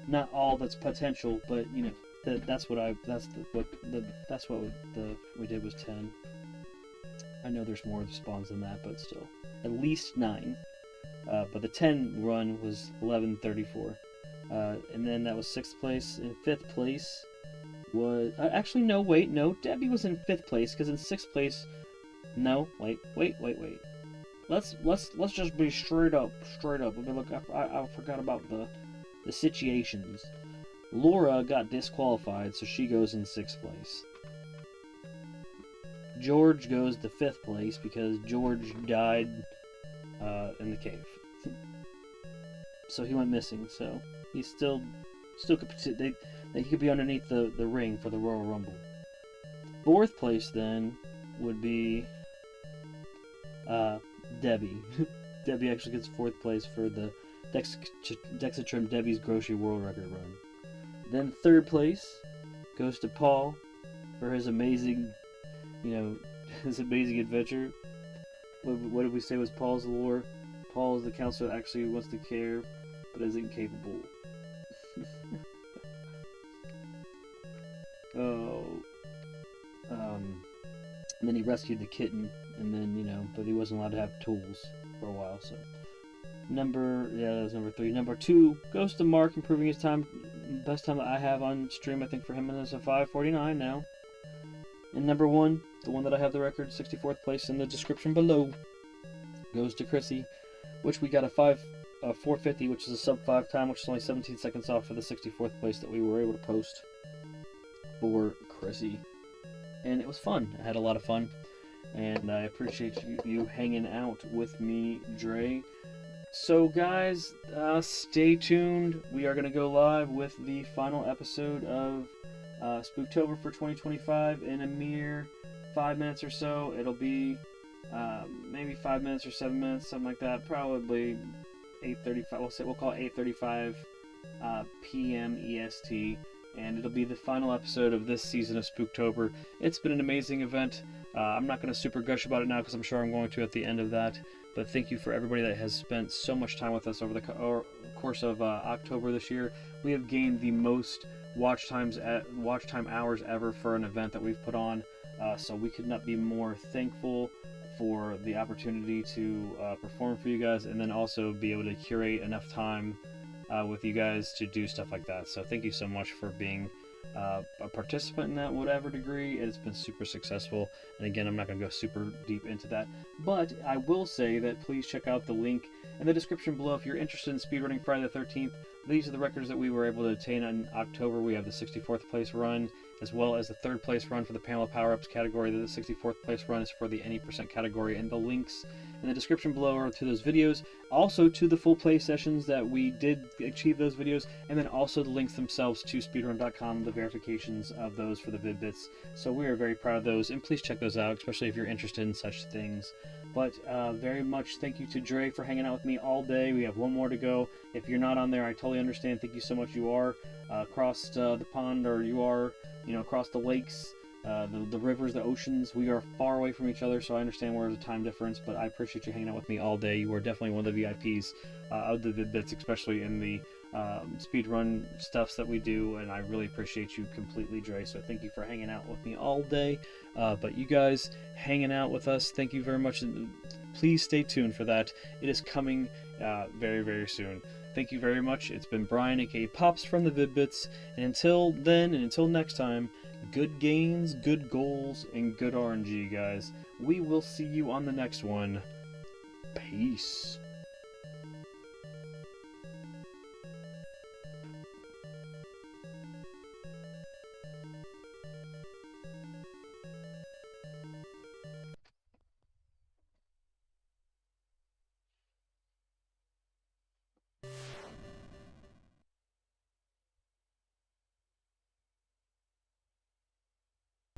Not all that's potential, but you know that's what we did was 10. I know there's more spawns than that, but still, at least 9. But the 10 run was 1134, and then that was 6th place. In 5th place was actually no, wait, no, Debbie was in 5th place, because in 6th place, no, wait. Let's just be straight up. I mean, look, I forgot about the situations. Laura got disqualified, so she goes in 6th place. George goes to 5th place because George died in the cave. So he went missing, so he still could he could be underneath the ring for the Royal Rumble. 4th place then would be Debbie. Debbie actually gets 4th place for the Dexatrim Debbie's Grocery World Record Run. Then 3rd place goes to Paul for his amazing, his amazing adventure. What did we say was Paul's lore? Paul is the counselor that actually wants to care, but isn't capable. And then he rescued the kitten, and then, but he wasn't allowed to have tools for a while, so. That was number 3. Number 2 goes to Mark, improving his time. Best time that I have on stream, I think, for him, and it's a 5:49 now. And number 1, the one that I have the record, 64th place in the description below, goes to Chrissy, which we got a 4:50, which is a sub 5 time, which is only 17 seconds off for the 64th place that we were able to post for Chrissy. And it was fun. I had a lot of fun, and I appreciate you hanging out with me, Dre. So guys, stay tuned. We are going to go live with the final episode of Spooktober for 2025 in a mere 5 minutes or so. It'll be maybe 5 minutes or 7 minutes, something like that. Probably 8:35. We'll call it 8:35 p.m. EST, and it'll be the final episode of this season of Spooktober. It's been an amazing event. I'm not going to super gush about it now because I'm sure I'm going to at the end of that. But thank you for everybody that has spent so much time with us over the course of October this year. We have gained the most watch time hours ever for an event that we've put on. So we could not be more thankful for the opportunity to perform for you guys, and then also be able to curate enough time with you guys to do stuff like that. So thank you so much for being a participant in that, whatever degree. It's been super successful, and again, I'm not going to go super deep into that, but I will say that please check out the link in the description below if you're interested in speedrunning Friday the 13th. These are the records that we were able to attain in October. We have the 64th place run, as well as the 3rd place run for the panel of power-ups category. The 64th place run is for the any percent category, and the links in the description below are to those videos, also to the full play sessions that we did achieve those videos, and then also the links themselves to speedrun.com, the verifications of those for the Vid-Bits. So we are very proud of those, and please check those out, especially if you're interested in such things. But very much thank you to Dre for hanging out with me all day. We have one more to go. If you're not on there, I totally understand. Thank you so much. You are across the pond, or you are, across the lakes, the rivers, the oceans. We are far away from each other, so I understand where there's a time difference, but I appreciate you hanging out with me all day. You are definitely one of the VIPs of the Vid-Bits, especially in the speedrun stuffs that we do, and I really appreciate you completely, Dre, so thank you for hanging out with me all day. But you guys hanging out with us, thank you very much, and please stay tuned for that. It is coming very, very soon. Thank you very much. It's been Brian, aka Pops from the Vid-Bits, and until then, and until next time, good gains, good goals, and good RNG, guys. We will see you on the next one. Peace.